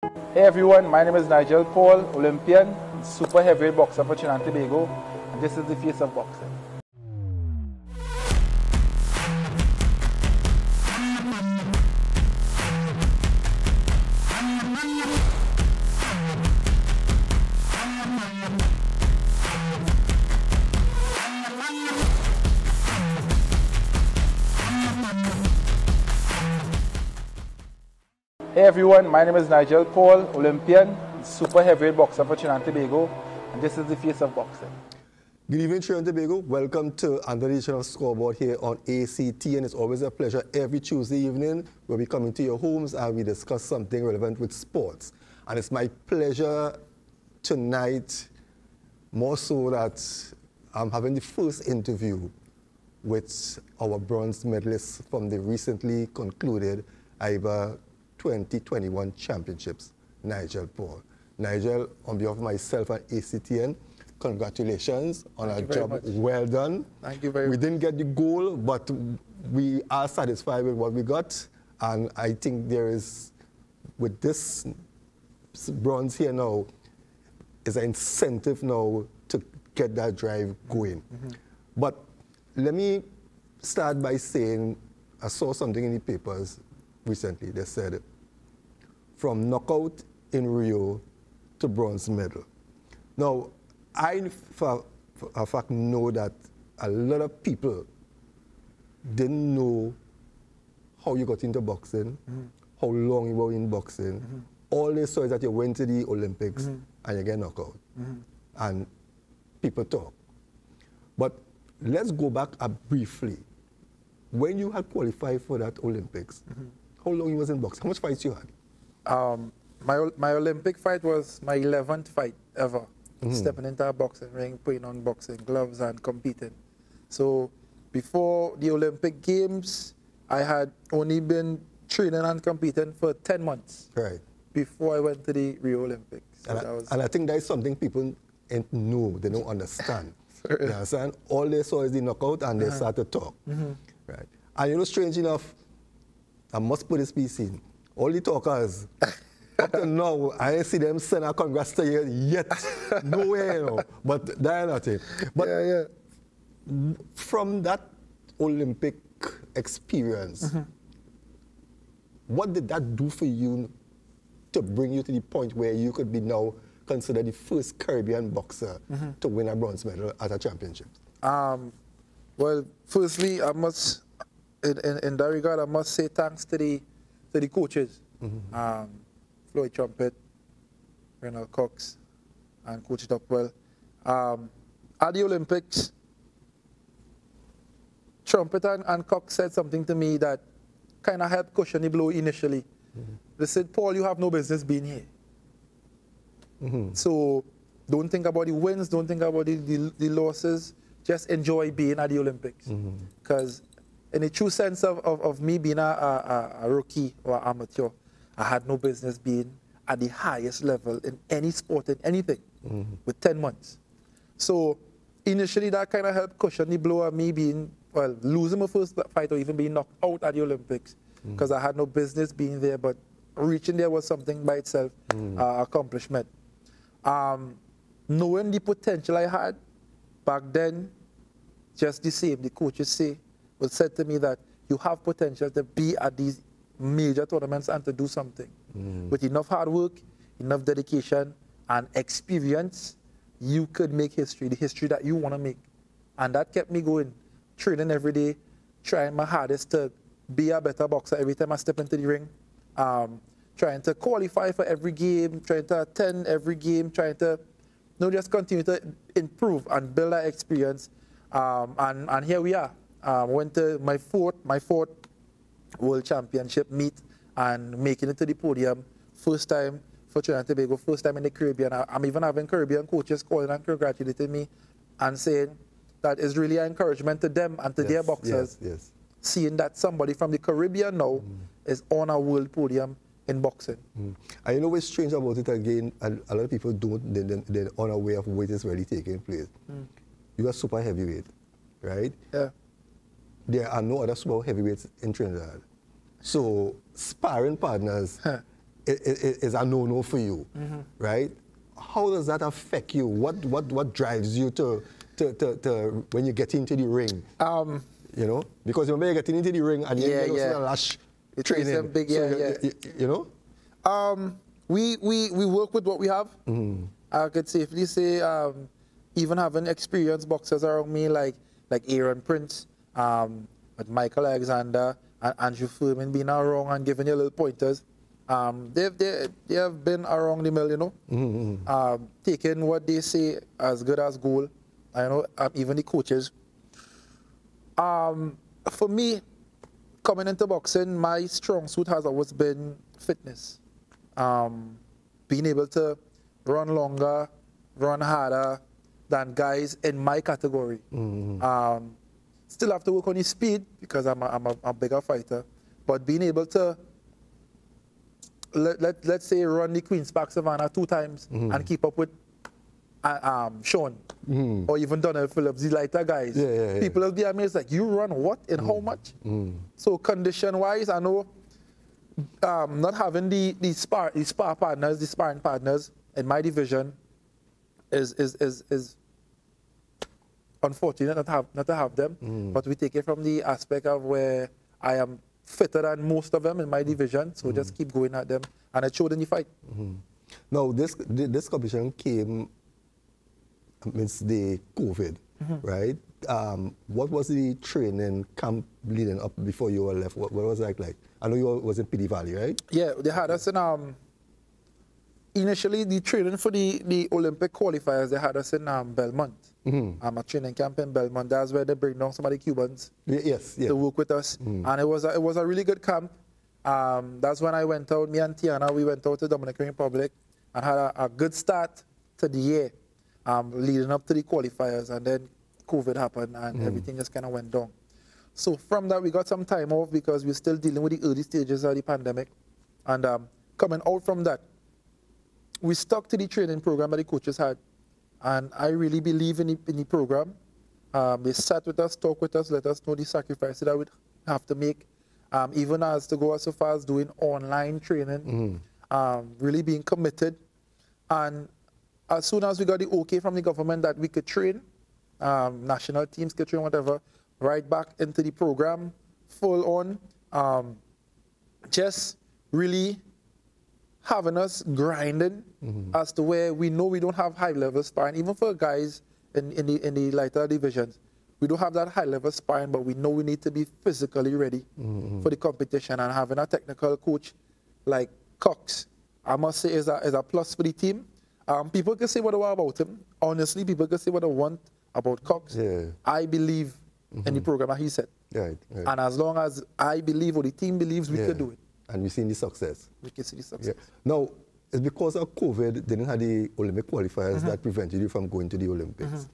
Hey everyone, my name is Nigel Paul, Olympian, super heavyweight boxer for Trinidad and Tobago, and this is the face of boxing. Hey everyone, my name is Nigel Paul, Olympian, super heavyweight boxer for Trinidad and Tobago, and this is the face of boxing. Good evening, Trinidad and Tobago. Welcome to another edition of Scoreboard here on ACT, and it's always a pleasure every Tuesday evening where we come into your homes and we discuss something relevant with sports. And it's my pleasure tonight, more so that I'm having the first interview with our bronze medalist from the recently concluded Aiba 2021 championships, Nigel Paul. Nigel, on behalf of myself and ACTN, congratulations on a job well done. Thank you very much. We didn't get the goal, but we are satisfied with what we got. And I think there is, with this bronze here now, is an incentive now to get that drive going. But let me start by saying, I saw something in the papers recently. They said, from knockout in Rio to bronze medal. Now, I, for a fact, know that a lot of people didn't know how you got into boxing, how long you were in boxing. All they saw is that you went to the Olympics and you get knocked out. And people talk. But let's go back briefly. When you had qualified for that Olympics, how long you was in boxing? How much fights you had? My Olympic fight was my 11th fight ever. Stepping into a boxing ring, putting on boxing gloves and competing. So before the Olympic Games, I had only been training and competing for 10 months. Right. Before I went to the Rio Olympics. So and I think that is something people ain't know, they don't understand. You understand? All they saw is the knockout and they start to talk. Right. And you know, strange enough, I must put this piece in. All the talkers, up to now, I ain't see them send a congrats to you yet. Nowhere, you know. But that's nothing. But from that Olympic experience, what did that do for you to bring you to the point where you could be now considered the first Caribbean boxer to win a bronze medal at a championship? Well, firstly, I must, in that regard, I must say thanks to the coaches, Floyd Trumpet, Renald Cox, and Coach Topwell. At the Olympics, Trumpet and Cox said something to me that kind of helped cushion the blow initially. They said, Paul, you have no business being here. So don't think about the wins, don't think about the losses, just enjoy being at the Olympics. Because in the true sense of me being a rookie or amateur, I had no business being at the highest level in any sport, in anything, with 10 months. So initially that kind of helped cushion the blow of me being, well, losing my first fight or even being knocked out at the Olympics, because I had no business being there, but reaching there was something by itself, accomplishment. Knowing the potential I had back then, just the same, the coaches said to me that you have potential to be at these major tournaments and to do something. With enough hard work, enough dedication, and experience, you could make history, the history that you want to make. And that kept me going, training every day, trying my hardest to be a better boxer every time I step into the ring, trying to qualify for every game, trying to attend every game, trying to just continue to improve and build that experience. And here we are. Went to my fourth World Championship meet and making it to the podium. First time for Trinidad and Tobago, first time in the Caribbean. I'm even having Caribbean coaches calling and congratulating me and saying that is really an encouragement to them and to their boxers. Seeing that somebody from the Caribbean now is on a world podium in boxing. And you know what's strange about it again, and a lot of people they're unaware of what is really taking place. You are super heavyweight, right? Yeah. There are no other super heavyweights in Trinidad. So sparring partners is a no-no for you, right? How does that affect you? What drives you to when you get into the ring? You know, because when you're getting into the ring and you know, lash training, big, you know. We work with what we have. I could safely say, even having experienced boxers around me like Aaron Prince, with Michael Alexander, and Andrew Furman being around and giving you little pointers. They have been around the mill, you know, taking what they say as good as gold. I know, even the coaches. For me, coming into boxing, my strong suit has always been fitness. Being able to run longer, run harder than guys in my category. Still have to work on his speed because I'm a bigger fighter, but being able to let's say run the Queen's Park Savannah 2 times and keep up with Sean or even Donald Phillips, the lighter guys. People will be amazed, like, you run what and how much? So condition-wise, I know not having the sparring partners in my division is unfortunate not to have them. But we take it from the aspect of where I am fitter than most of them in my division, so just keep going at them, and it showed in the fight. Now, this competition came amidst the COVID, right? What was the training camp leading up before you were left? What was that like? I know you was in PD Valley, right? Yeah, they had us in initially the training for the Olympic qualifiers. They had us in Belmont. A training camp in Belmont. That's where they bring down some of the Cubans to work with us, and it was a really good camp. That's when I went out. Me and Tiana, we went out to Dominican Republic and had a good start to the year, leading up to the qualifiers, and then COVID happened and everything just kind of went down. So from that, we got some time off because we're still dealing with the early stages of the pandemic, and coming out from that, we stuck to the training program that the coaches had. And I really believe in the program. They sat with us, talked with us, let us know the sacrifices that we'd have to make, even as to go so far as doing online training, really being committed. And as soon as we got the okay from the government that we could train, national teams could train, whatever, right back into the program, full on, just really having us grinding as to where we know we don't have high-level sparring, even for guys in the lighter divisions. We don't have that high-level sparring, but we know we need to be physically ready for the competition, and having a technical coach like Cox, I must say, is a plus for the team. People can say what they want about him. Honestly, people can say what they want about Cox. I believe in the program that he said. And as long as I believe or the team believes, we can do it. And we've seen the success. We can see the success. Now, it's because of COVID, they didn't have the Olympic qualifiers that prevented you from going to the Olympics.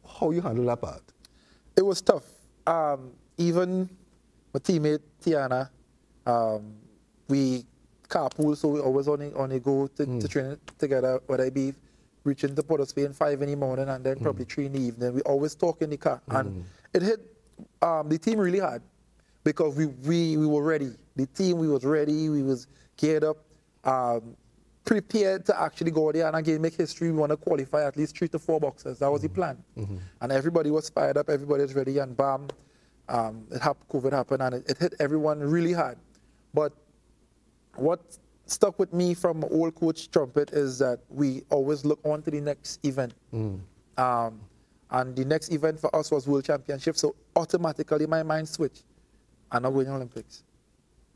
How you handle that part? It was tough. Even my teammate, Tiana, we carpool, so we always on a go to train together, whether it be reaching to Port of Spain 5 in the morning and then probably 3 in the evening. We always talk in the car. And it hit the team really hard, because we were ready. The team, we was ready, we was geared up, prepared to actually go there and again make history. We want to qualify at least 3 to 4 boxers. That was the plan. And everybody was fired up, everybody was ready, and bam, COVID happened, and it hit everyone really hard. But what stuck with me from old coach Trumpet is that we always look on to the next event. And the next event for us was World Championship, so automatically my mind switched. I'm not going to Olympics.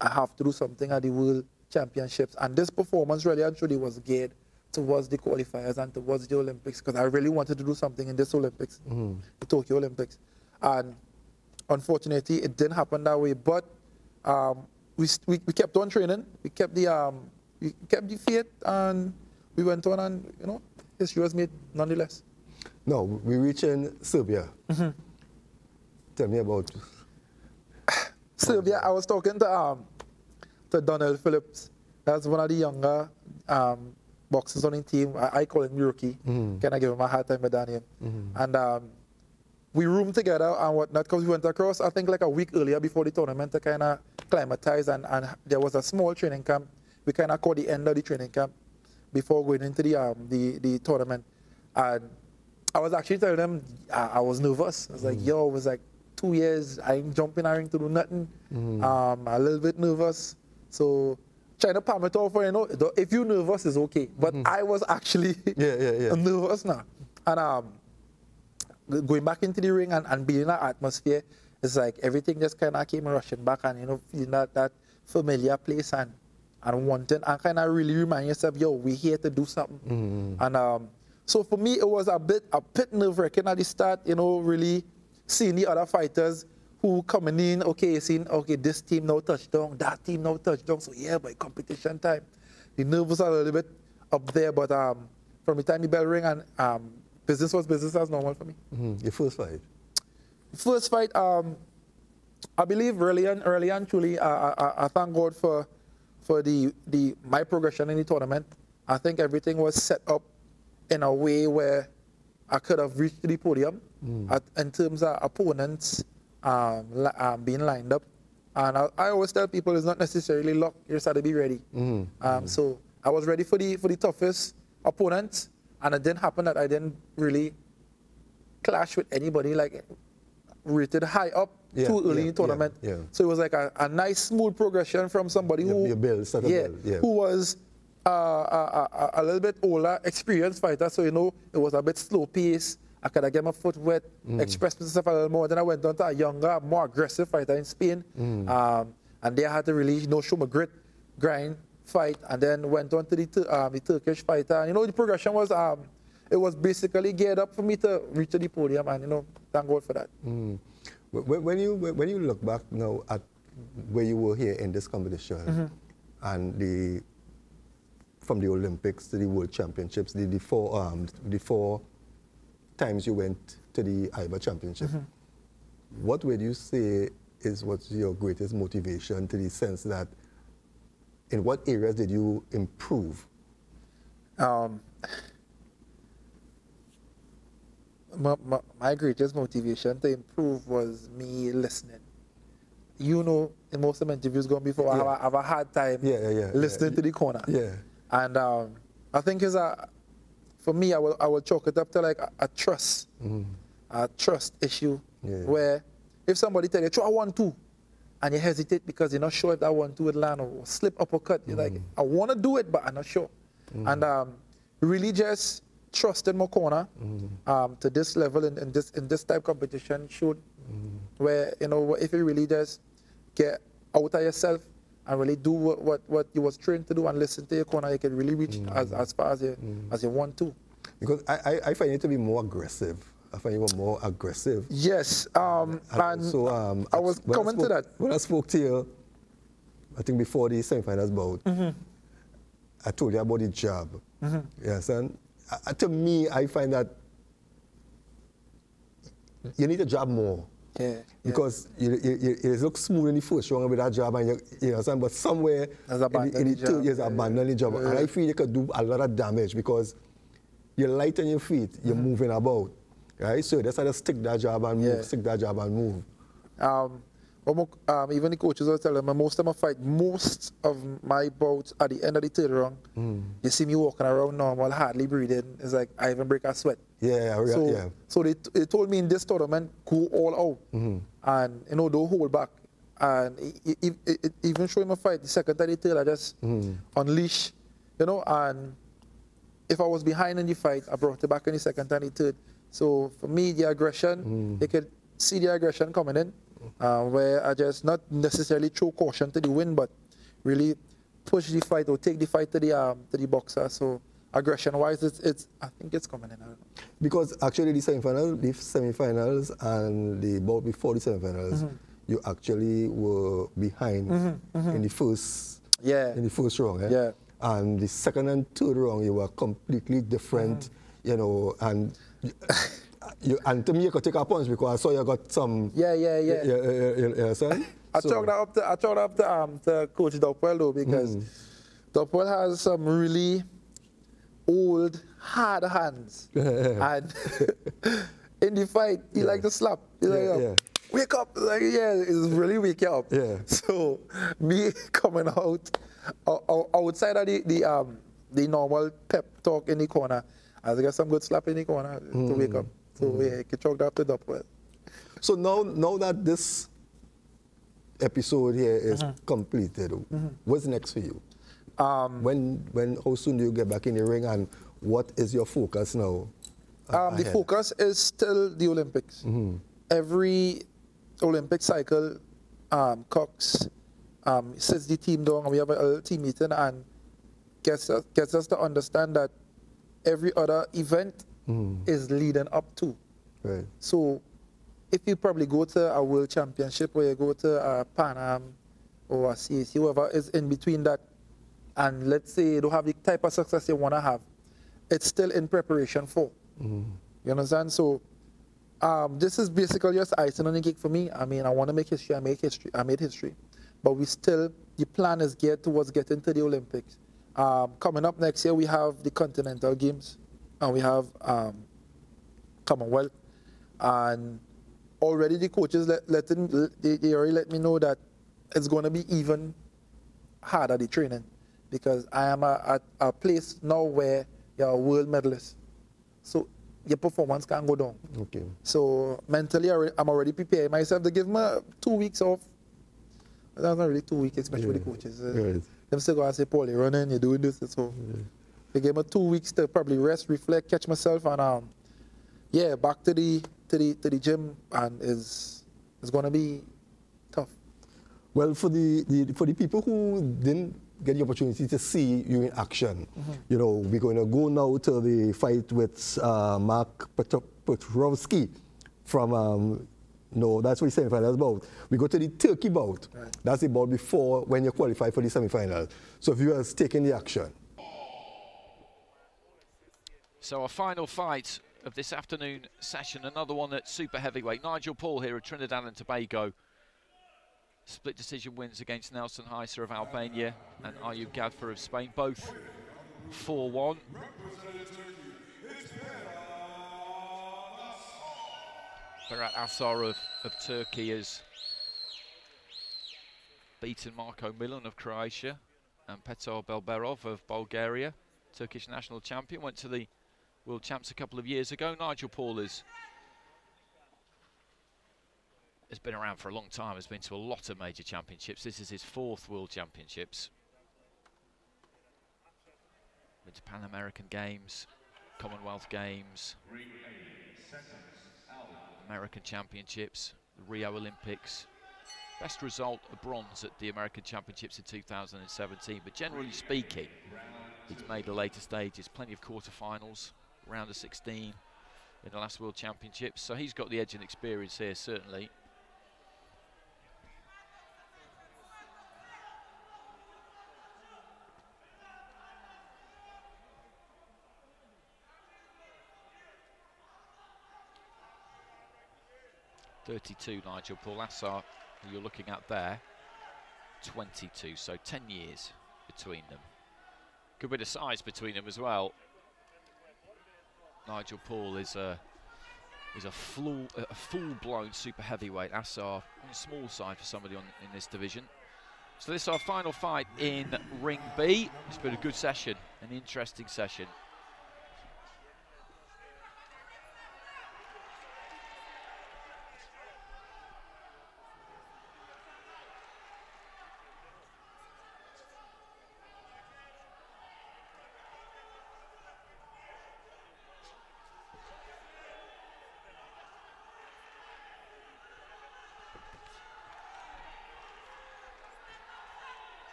I have to do something at the World Championships. And this performance really and truly was geared towards the qualifiers and towards the Olympics, because I really wanted to do something in this Olympics, the Tokyo Olympics. And unfortunately, it didn't happen that way. But we kept on training. We kept the faith, and we went on, and history was made nonetheless. Now, we reach in Serbia. Tell me about Serbia. I was talking to Donald Phillips. That's one of the younger boxers on the team. I call him rookie. Can I give him a hard time with that name? And we roomed together and whatnot, because we went across, I think, like a week earlier before the tournament to kind of acclimatized, and there was a small training camp. We kind of called the end of the training camp before going into the tournament. And I was actually telling them I was nervous. I was like, yo, it was like 2 years. I ain't jumping a ring to do nothing. A little bit nervous. So trying to palm it off for, if you're nervous, it's okay. But I was actually nervous now. And going back into the ring and being in that atmosphere, it's like everything just kind of came rushing back, and feeling that familiar place and wanting, and kind of really remind yourself, yo, we're here to do something. And so for me, it was a bit nerve-wracking at the start, really seeing the other fighters who coming in, seeing, this team now touchdown, that team now touchdown. So yeah, by competition time, the nerves was a little bit up there, but from the time the bell rang, and business was business as normal for me. Your first fight? First fight, I believe really and truly, I thank God for my progression in the tournament. I think everything was set up in a way where I could have reached the podium in terms of opponents being lined up. And I always tell people it's not necessarily luck, you just have to be ready. So I was ready for the toughest opponents, and it didn't happen that I didn't really clash with anybody like rated high up too early in the tournament. So it was like a nice smooth progression from somebody who was a little bit older, experienced fighter. So it was a bit slow pace. I could get my foot wet, express myself a little more. Then I went on to a younger, more aggressive fighter in Spain. And there I had to really show my grit, grind, fight, and then went on to the Turkish fighter. And the progression was it was basically geared up for me to reach the podium, and thank God for that. When you look back now at where you were here in this competition, and from the Olympics to the World Championships, the four times you went to the Aiba Championship, what would you say what's your greatest motivation, to the sense that in what areas did you improve? My greatest motivation to improve was me listening. In most of my interviews going before, I have a hard time listening to the corner. And I think for me, I will chalk it up to like a trust issue, where if somebody tell you, try 1-2, and you hesitate because you're not sure if that 1-2 would land, or slip uppercut, you're like, I want to do it, but I'm not sure. And really just trust in my corner to this level in this type of competition should, where if you really just get out of yourself and really do what you was trained to do and listen to your corner, you can really reach as far as you want to. Because I find you to be more aggressive. I find you were more aggressive. Yes, and so I was coming to that. When I spoke to you, I think before the semifinals bout, I told you about the jab. Yes, and to me, I find that you need to jab more. Because it looks smooth in the first round with that jab, and you understand, but somewhere in the third years, abandon the jab. And I feel you could do a lot of damage because you're light on your feet, you're moving about. Right? So that's how to stick that jab and move, stick that jab and move. Even the coaches were telling me most of my bouts at the end of the third round, you see me walking around normal, hardly breathing. It's like I even break a sweat. So they told me in this tournament, go all out and don't hold back. And even showing my fight, the second and the third, I just unleash, and if I was behind in the fight, I brought it back in the second and the third. So for me, the aggression, you could see the aggression coming in, where I just not necessarily throw caution to the win, but really push the fight or take the fight to the boxer. So aggression-wise, I think it's coming in. I don't know. Because actually the semifinals and the bout before the semifinals, you actually were behind in the first round. And the second and third round, you were completely different, and to me, you could take a punch because I saw you got some. I chalked up to Coach Doppel though, because Doppel has some really old, hard hands. And in the fight, he like to slap. He's like, wake up. Like, yeah, it's really wake you up. Yeah. So me coming out outside of the normal pep talk in the corner, I get some good slap in the corner to wake up. So yeah, get chalked up to the up well. So now that this episode here is completed, what's next for you? How soon do you get back in the ring, and what is your focus now? The focus is still the Olympics. Every Olympic cycle, Cox sits the team down and we have a team meeting and gets us to understand that every other event is leading up to. Right. So if you probably go to a world championship or you go to a Pan Am or a CAC, whoever is in between that, and let's say you don't have the type of success you want to have, it's still in preparation for. You understand? So this is basically just icing on the cake for me. I mean, I want to make history. I made history. But the plan is geared towards getting to the Olympics. Coming up next year, we have the Continental Games and we have Commonwealth. And already the coaches they already let me know that it's going to be even harder, the training, because I am at a place now where you're a world medalist. So your performance can go down. Okay. So mentally, I'm already preparing myself to give me 2 weeks off. That's not really 2 weeks, especially with the coaches. Right. Them still going to say, Paul, you're running, you're doing this. So they gave me 2 weeks to probably rest, reflect, catch myself, and yeah, back to the gym, and it's going to be tough. Well, for the people who didn't get the opportunity to see you in action, you know, we're going to go now to the fight with Mark Petrovsky from, no, that's what the semi-final is about. We go to the Turkey bout. Right. That's the bout before when you qualify for the semi-final. So if you are taking the action. So our final fight of this afternoon session, another one at super heavyweight. Nigel Paul here of Trinidad and Tobago. Split decision wins against Nelson Heiser of Albania and Ayub Gadfer of Spain, both 4-1. Berat Asar of Turkey has beaten Marko Milan of Croatia, and Petar Belberov of Bulgaria, Turkish national champion, went to the World Champs a couple of years ago. Nigel Paul has been around for a long time, has been to a lot of major championships. This is his 4th World Championships. Been to Pan American Games, Commonwealth Games, American Championships, the Rio Olympics. Best result, a bronze at the American Championships in 2017. But generally speaking, he's made the later stages, plenty of quarterfinals, round of 16 in the last World Championships. So he's got the edge and experience here, certainly. (32) Nigel Paul. Asar, who you're looking at there, 22, so 10 years between them. Good bit of size between them as well. Nigel Paul is a full-blown super heavyweight. Asar on the small side for somebody in this division. So this is our final fight in Ring B. It's been a good session, an interesting session.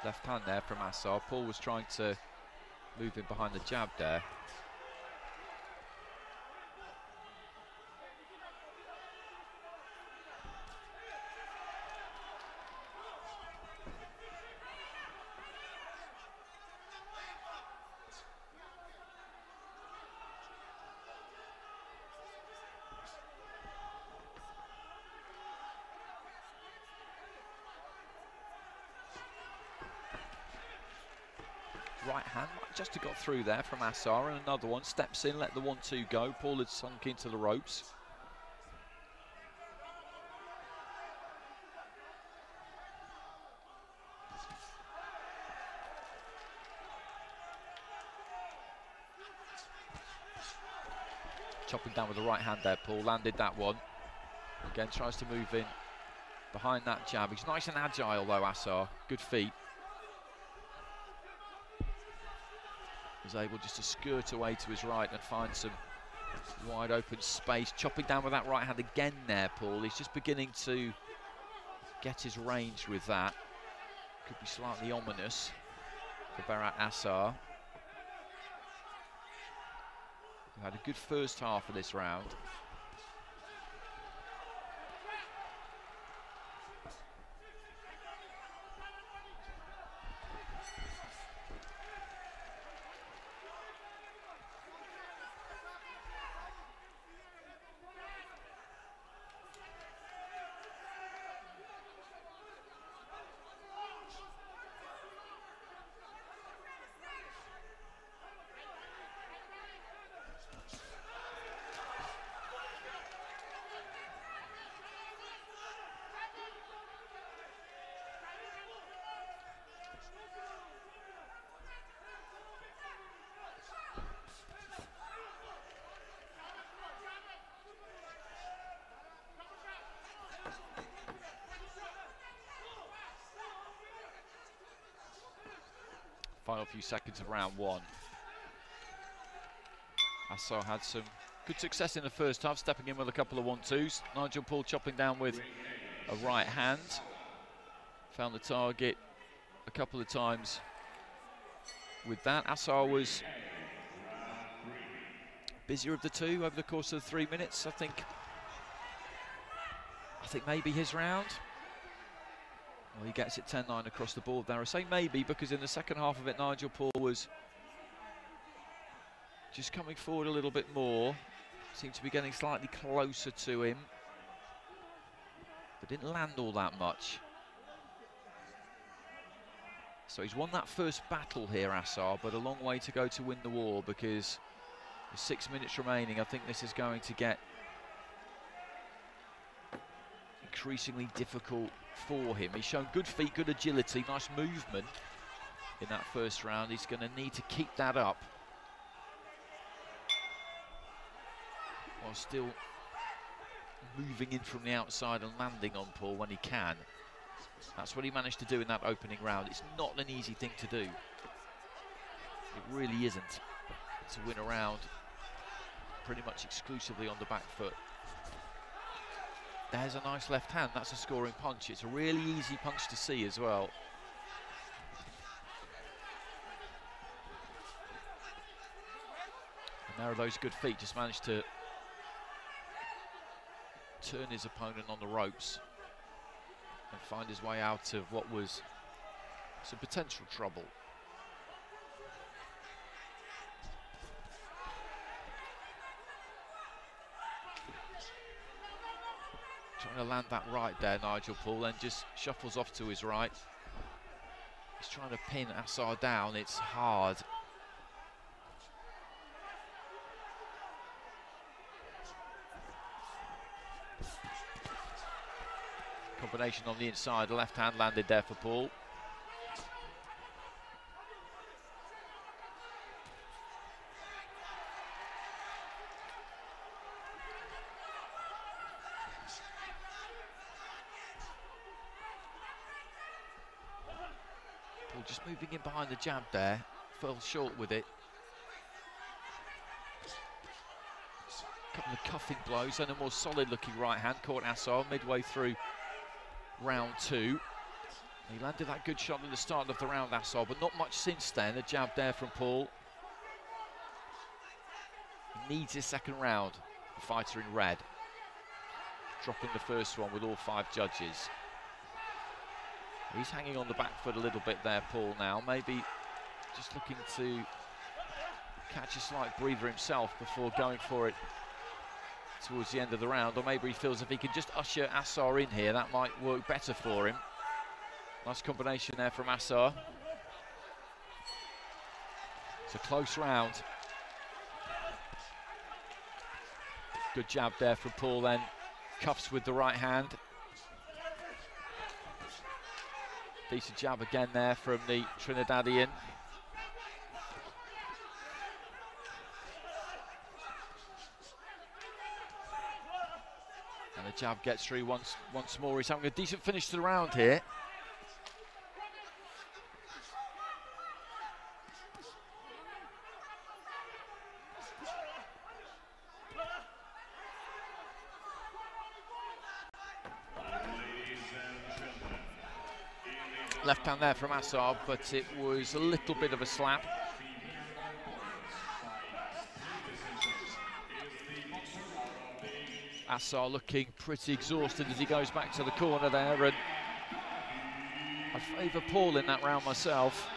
Left hand there from Asar. Paul was trying to move him behind the jab there. right hand. Just got through there from Assar, and another one. Steps in, let the 1-2 go. Paul had sunk into the ropes. Chopping down with the right hand there, Paul. Landed that one. Again, tries to move in behind that jab. He's nice and agile, though, Assar. Good feet. Was able just to skirt away to his right and find some wide open space. Chopping down with that right hand again there, Paul. He's just beginning to get his range with that. Could be slightly ominous for Berat Assar. We've had a good first half of this round. Final few seconds of round one. Assar had some good success in the first half, stepping in with a couple of 1-2s. Nigel Paul chopping down with a right hand. Found the target a couple of times with that. Assar was busier of the two over the course of the 3 minutes. I think maybe his round. Well, he gets it 10-9 across the board there. I say maybe because in the second half of it, Nigel Paul was just coming forward a little bit more. Seemed to be getting slightly closer to him, but didn't land all that much. So he's won that first battle here, Assar, but a long way to go to win the war, because with 6 minutes remaining, I think this is going to get increasingly difficult for him. He's shown good feet, good agility, nice movement in that first round. He's going to need to keep that up while still moving in from the outside and landing on Paul when he can. That's what he managed to do in that opening round. It's not an easy thing to do. It really isn't, to win a round pretty much exclusively on the back foot. There's a nice left hand. That's a scoring punch. It's a really easy punch to see as well. And there are those good feet. Just managed to turn his opponent on the ropes and find his way out of what was some potential trouble. Trying to land that right there, Nigel Paul, then just shuffles off to his right. He's trying to pin Assar down. It's hard. Combination on the inside, the left hand landed there for Paul. Paul just moving in behind the jab there, fell short with it. Couple of cuffing blows and a more solid looking right hand caught Assar midway through round two. He landed that good shot at the start of the round, Assar, but not much since then. A jab there from Paul. He needs his second round, the fighter in red. Dropping the first one with all 5 judges. He's hanging on the back foot a little bit there, Paul, now. Maybe just looking to catch a slight breather himself before going for it towards the end of the round, or maybe he feels if he can just usher Assar in here, that might work better for him. Nice combination there from Assar. It's a close round. Good jab there from Paul then. Cuffs with the right hand. Decent jab again there from the Trinidadian. And the jab gets through once more. He's having a decent finish to the round here. Left hand there from Assar, but it was a little bit of a slap. Assar looking pretty exhausted as he goes back to the corner there, and I favour Paul in that round myself.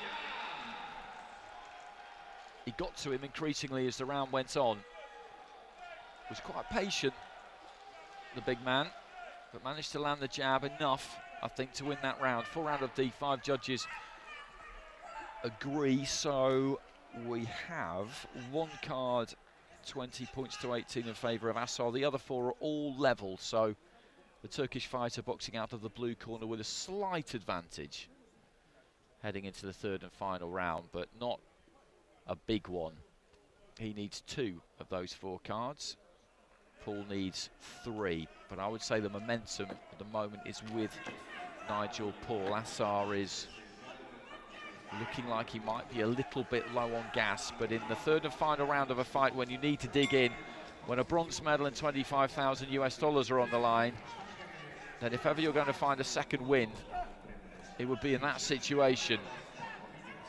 He got to him increasingly as the round went on. Was quite patient, the big man, but managed to land the jab enough, I think, to win that round. 4 out of the 5 judges agree, so we have one card 20 points to 18 in favour of Assar. The other 4 are all level, so the Turkish fighter boxing out of the blue corner with a slight advantage heading into the 3rd and final round, but not a big one. He needs 2 of those 4 cards. Paul needs 3, but I would say the momentum at the moment is with Nigel. Paul Assar is looking like he might be a little bit low on gas, but in the 3rd and final round of a fight, when you need to dig in, when a bronze medal and $25,000 are on the line, then if ever you're going to find a second win, it would be in that situation.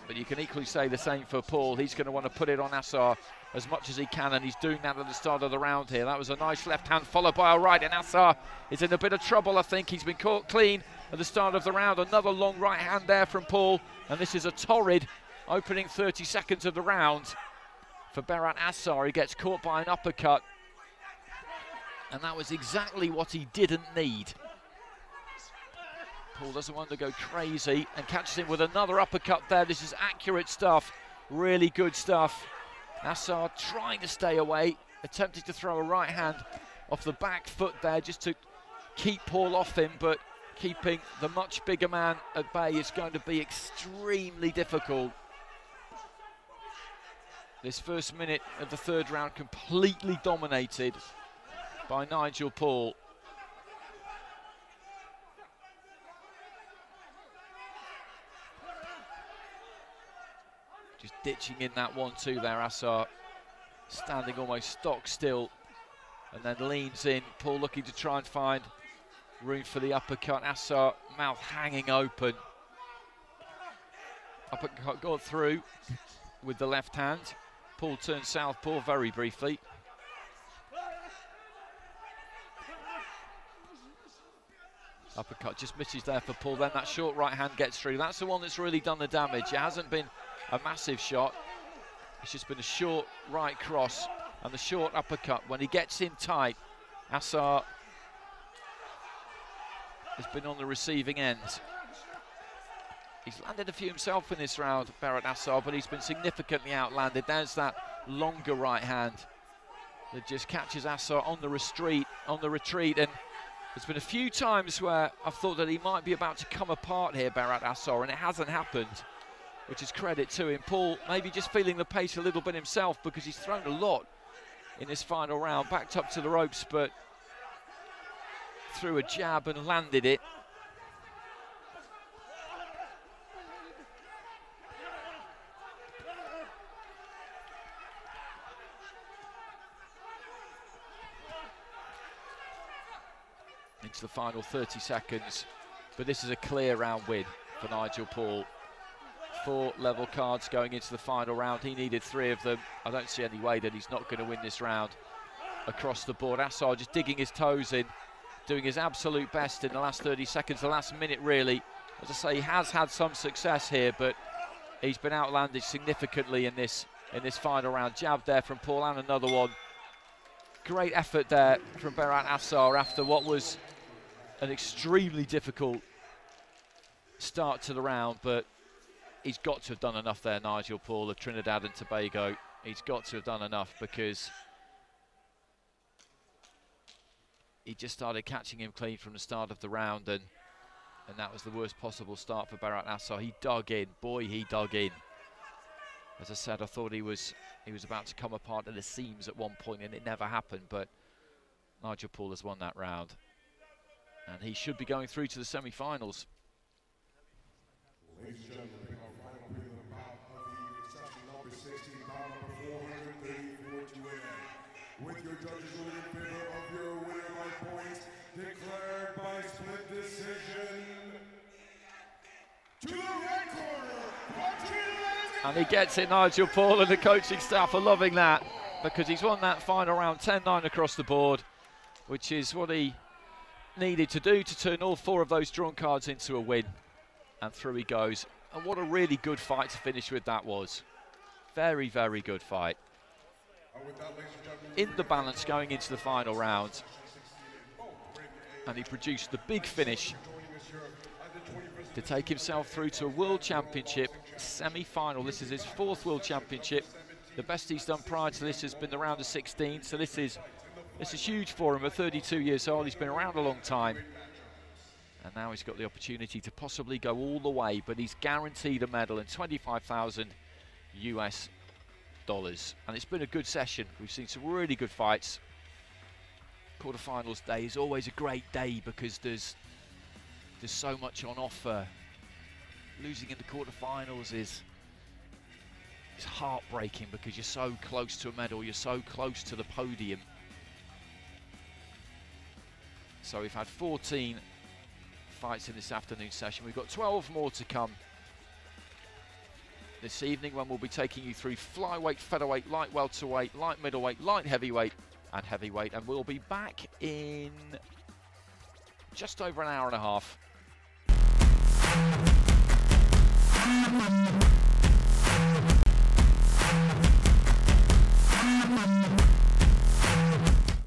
But you can equally say the same for Paul. He's going to want to put it on Assar as much as he can, and he's doing that at the start of the round here. That was a nice left hand followed by a right, and Assar is in a bit of trouble, I think. He's been caught clean at the start of the round. Another long right hand there from Paul, and this is a torrid opening 30 seconds of the round for Berat Assar. He gets caught by an uppercut, and that was exactly what he didn't need. Paul doesn't want to go crazy and catches him with another uppercut there. This is accurate stuff, really good stuff. Assar trying to stay away, attempting to throw a right hand off the back foot there just to keep Paul off him, but keeping the much bigger man at bay is going to be extremely difficult. This first minute of the 3rd round completely dominated by Nigel Paul. Just ditching in that 1-2 there, Assar standing almost stock still and then leans in. Paul looking to try and find room for the uppercut. Assar, mouth hanging open. Uppercut got through with the left hand. Paul turns southpaw very briefly. Uppercut just misses there for Paul. Then that short right hand gets through. That's the one that's really done the damage. It hasn't been a massive shot. It's just been a short right cross and the short uppercut. When he gets in tight, Assar has been on the receiving end. He's landed a few himself in this round, Berat Assar, but he's been significantly outlanded. There's that longer right hand that just catches Assar on the retreat, and there's been a few times where I've thought that he might be about to come apart here, Berat Assar, and it hasn't happened, which is credit to him. Paul maybe just feeling the pace a little bit himself because he's thrown a lot in this final round, backed up to the ropes, but threw a jab and landed it. Into the final 30 seconds, but this is a clear round win for Nigel Paul. 4 level cards going into the final round. He needed 3 of them. I don't see any way that he's not going to win this round across the board. Assar just digging his toes in, doing his absolute best in the last 30 seconds, the last minute really. As I say, he has had some success here, but he's been outlanded significantly in this final round. Jab there from Paul and another one. Great effort there from Berat Assar after what was an extremely difficult start to the round, but he's got to have done enough there, Nigel Paul, of Trinidad and Tobago. He's got to have done enough, because he just started catching him clean from the start of the round, and that was the worst possible start for Bharat Nassar. He dug in, boy, he dug in. As I said, I thought he was about to come apart at the seams at one point, and it never happened, but Nigel Paul has won that round, and he should be going through to the semi-finals. Ladies and gentlemen, our final prelim bout of the evening, session number 16, bout number 434 to win. With your judges ruling in favor of your winner by points, declared by split decision. To the red corner, and he gets it, Nigel Paul, and the coaching staff are loving that, because he's won that final round 10-9 across the board, which is what he needed to do to turn all 4 of those drawn cards into a win. And through he goes. And what a really good fight to finish with that was. Very, very good fight. In the balance going into the final round. And he produced the big finish to take himself through to a World Championship semi-final. This is his 4th World Championship. The best he's done prior to this has been the round of 16. So this is huge for him. At 32 years old, he's been around a long time. And now he's got the opportunity to possibly go all the way, but he's guaranteed a medal and $25,000 US. And it's been a good session. We've seen some really good fights. Quarterfinals day is always a great day, because there's so much on offer. Losing in the quarterfinals is heartbreaking, because you're so close to a medal, you're so close to the podium. So we've had 14 fights in this afternoon session. We've got 12 more to come this evening, when we'll be taking you through flyweight, featherweight, light welterweight, light middleweight, light heavyweight and heavyweight, and we'll be back in just over an hour and a half.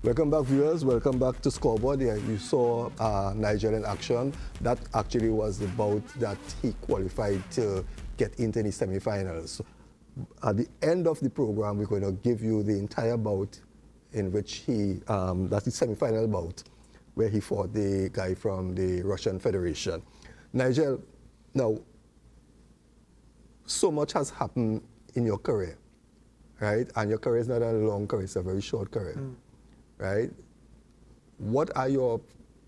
Welcome back, viewers. Welcome back to Scoreboard. Yeah, you saw Nigel in action. That actually was the bout that he qualified to get into the semi-finals. At the end of the program, we're going to give you the entire bout in which he, that's the semi-final bout, where he fought the guy from the Russian Federation. Nigel, now, so much has happened in your career, right? And your career is not a long career, it's a very short career. Right? What are your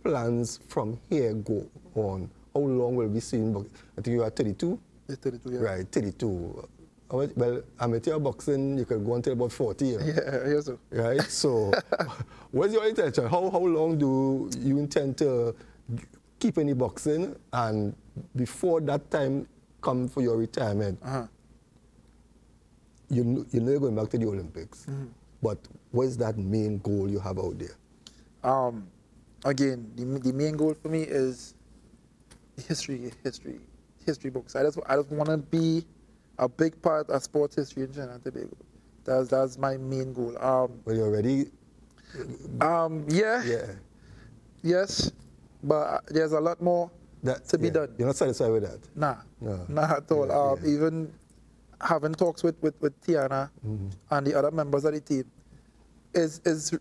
plans from here go on? How long will we see? I think you are 32? Yeah, 32, yeah. Right, 32. Well, amateur boxing, you can go until about 40. You know? Yeah, yes, sir. Right? So, what's your intention? How long do you intend to keep any boxing? And before that time come for your retirement, you know you're going back to the Olympics. But what is that main goal you have out there? Again, the main goal for me is history books. I just want to be a big part of sports history in Trinidad and Tobago. That's my main goal. Well, you're ready? Yeah. Yes, but there's a lot more to be done. You're not satisfied with that? Nah, not at all. Even having talks with Tiana and the other members of the team is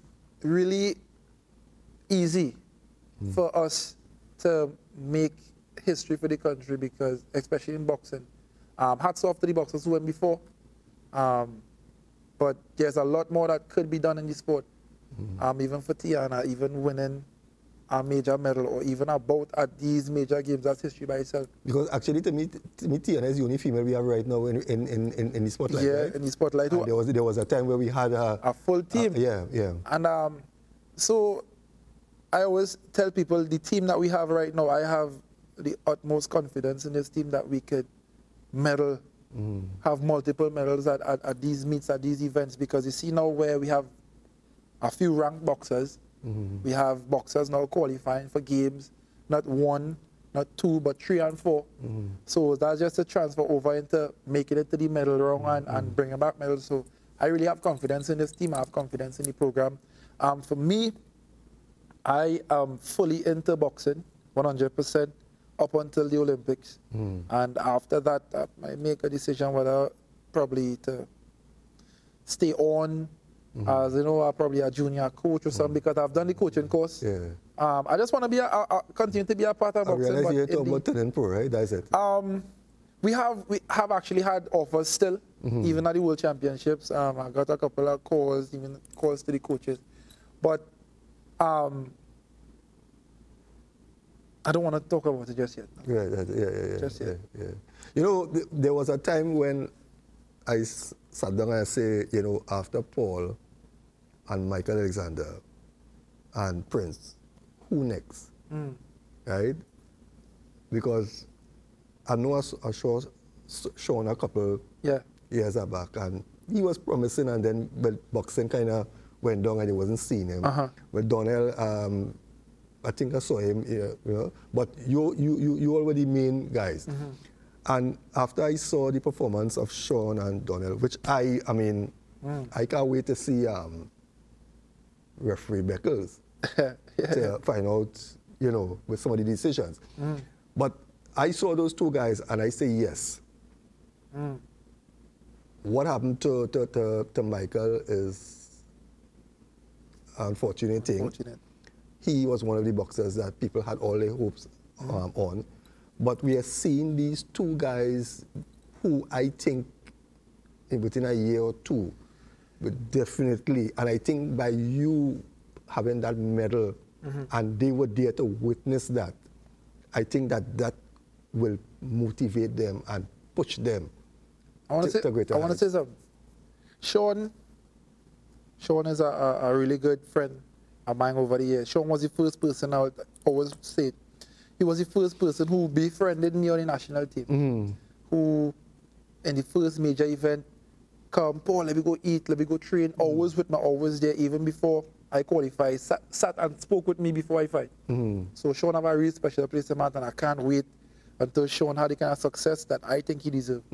really easy for us to make history for the country, because especially in boxing, hats off to the boxers who went before, but there's a lot more that could be done in the sport. Even for Tiana, even winning a major medal or even a bout at these major games, that's history by itself. Because actually, to me Tiana is the only female we have right now in the spotlight. Yeah, right? in the spotlight. There was a time where we had a full team. Yeah. And so I always tell people, the team that we have right now, I have the utmost confidence in this team that we could medal, have multiple medals at these meets, at these events, because you see now where we have a few ranked boxers. We have boxers now qualifying for games, not 1, not 2, but 3 and 4. So that's just a transfer over into making it to the medal round and bringing back medals. So I really have confidence in this team. I have confidence in the program. For me, I am fully into boxing, 100%. up until the Olympics. And after that, I might make a decision whether probably to stay on as, probably a junior coach or something, because I've done the coaching course. Yeah. I just want to continue to be a part of I boxing. realize you're talking about turning pro, right? That's it. We have actually had offers still, even at the World Championships. I got a couple of calls, even calls to the coaches. But I don't want to talk about it just yet. Yeah. Just yet. Yeah. There was a time when I sat down and say, after Paul and Michael Alexander and Prince, who next? Right? Because I know I saw Sean a couple years back, and he was promising, and then boxing kind of went down and he wasn't seeing him. But Donnell, I think I saw him, but you already mean guys. And after I saw the performance of Sean and Donnell, which I can't wait to see referee Beckles to find out, with some of the decisions. But I saw those two guys and I say yes. What happened to Michael is unfortunate thing. He was one of the boxers that people had all their hopes on. But we are seeing these two guys who I think within a year or two would definitely, and I think by you having that medal and they were there to witness that, I think that will motivate them and push them to greater heights. I want to say something. Sean is a really good friend of mine over the years. Sean was the first person, I always say, he was the first person who befriended me on the national team. Who, in the first major event, come, Paul, let me go eat, let me go train, always with me, always there, even before I qualified, sat and spoke with me before I fight. So Sean have a really special place in my heart, and I can't wait until Sean had the kind of success that I think he deserves.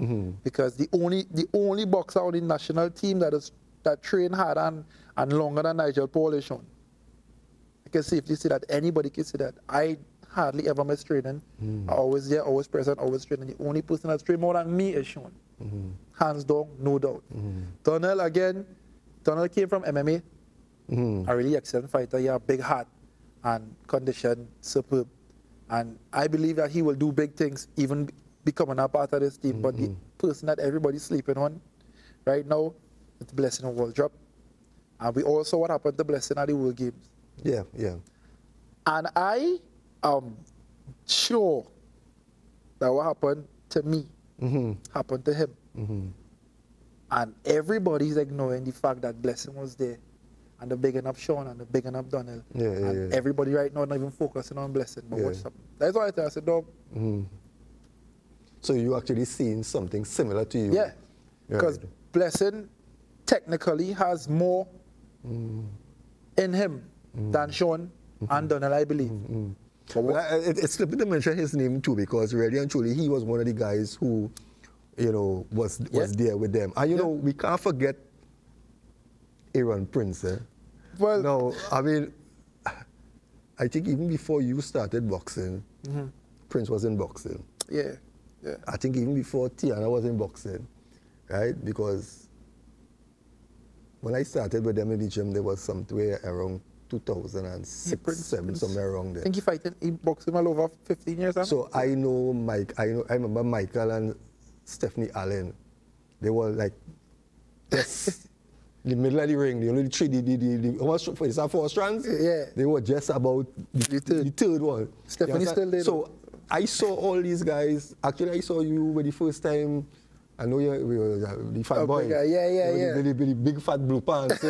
Because the only boxer on the national team that trained hard and longer than Nigel Paul is Sean. I can safely say that. Anybody can say that. I hardly ever miss training. I always there, always present, always training. The only person that's trained more than me is Sean. Hands down, no doubt. Donnell came from MMA. A really excellent fighter. He has a big heart and condition, superb. And I believe that he will do big things, even becoming a part of this team. But the person that everybody's sleeping on right now, it's Blessing of World Drop. And we also what happened to Blessing at the World Games. Yeah. And I am sure that what happened to me happened to him. And everybody's ignoring the fact that Blessing was there. And the bigging up Sean and the bigging up Donnell. And everybody right now not even focusing on Blessing, but what's up. That's why I said, dog. So you actually seen something similar to you? Yeah, because Blessing technically has more in him than Sean and Donnell, I believe. But it's slipping to mention his name too, because really and truly he was one of the guys who, was there with them. And we can't forget Aaron Prince. Well, no, I think even before you started boxing, Prince was in boxing. Yeah. I think even before Tiana was in boxing, right? Because when I started with them in the gym, there was somewhere around 2006, Prince. 7, somewhere around there. I think he boxed him all over 15 years. So I know I remember Michael and Stephanie Allen. They were like, yes. The middle of the ring, the only three, it's a 4 strands. Yeah. They were just about the third one. Stephanie still there. So I saw all these guys. Actually, I saw you for the first time. I know you were the fat boy. Yeah. The big fat blue pants.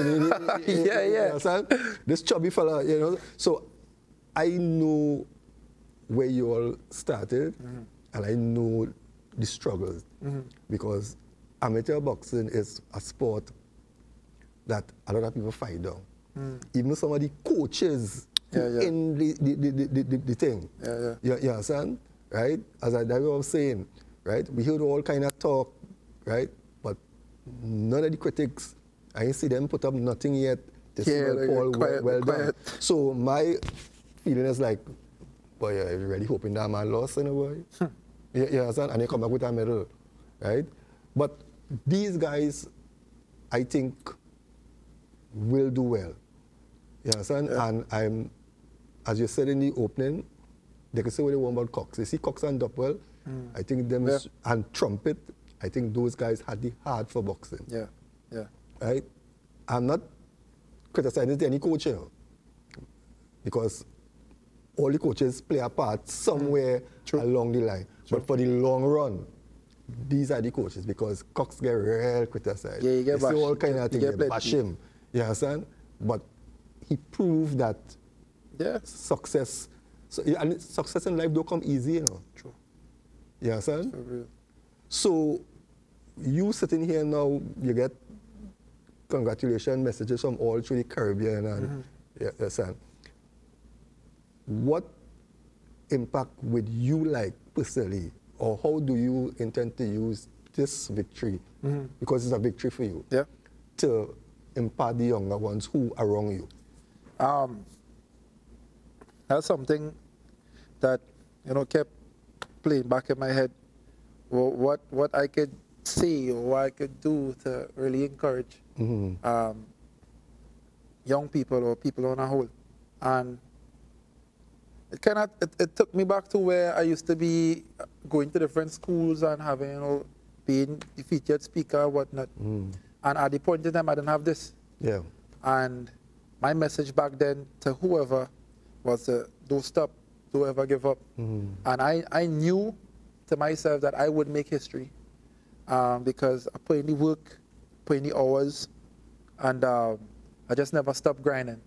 Yeah. This chubby fella, So I know where you all started, and I know the struggles. Because amateur boxing is a sport that a lot of people fight down. Even some of the coaches in the thing. You understand? Right? As I was saying, right? We heard all kind of talk, right? But none of the critics, I didn't see them put up nothing yet. They see Paul well done. So my feeling is like, But yeah, you're really hoping that man lost in a way. You understand? And they come back with a medal, right? But these guys, I think, will do well. You understand? Yeah. And as you said in the opening, they can say what they want about Cox. You see Cox and Doppel, I think them and Trumpet, I think those guys had the heart for boxing. Yeah, yeah. Right? I'm not criticizing any coach, you know, because all the coaches play a part somewhere along the line. But for the long run, these are the coaches, because Cox get real criticized. Yeah, you get bashed. All kind of things. They bash him. You understand? But he proved that success. So, and success in life don't come easy, you know. True. You understand? So you sitting here now, you get congratulations messages from all through the Caribbean and you understand? What impact would you like personally, or how do you intend to use this victory, because it's a victory for you, to impart the younger ones who are around you? That's something that, you know, kept playing back in my head. What I could say or what I could do to really encourage young people or people on a whole. And it took me back to where I used to be going to different schools and having, you know, being the featured speaker and whatnot. And at the point in time, I didn't have this. Yeah. And my message back then to whoever was don't stop, don't ever give up. And I knew to myself that I would make history because I put in the work, put in the hours, and I just never stopped grinding.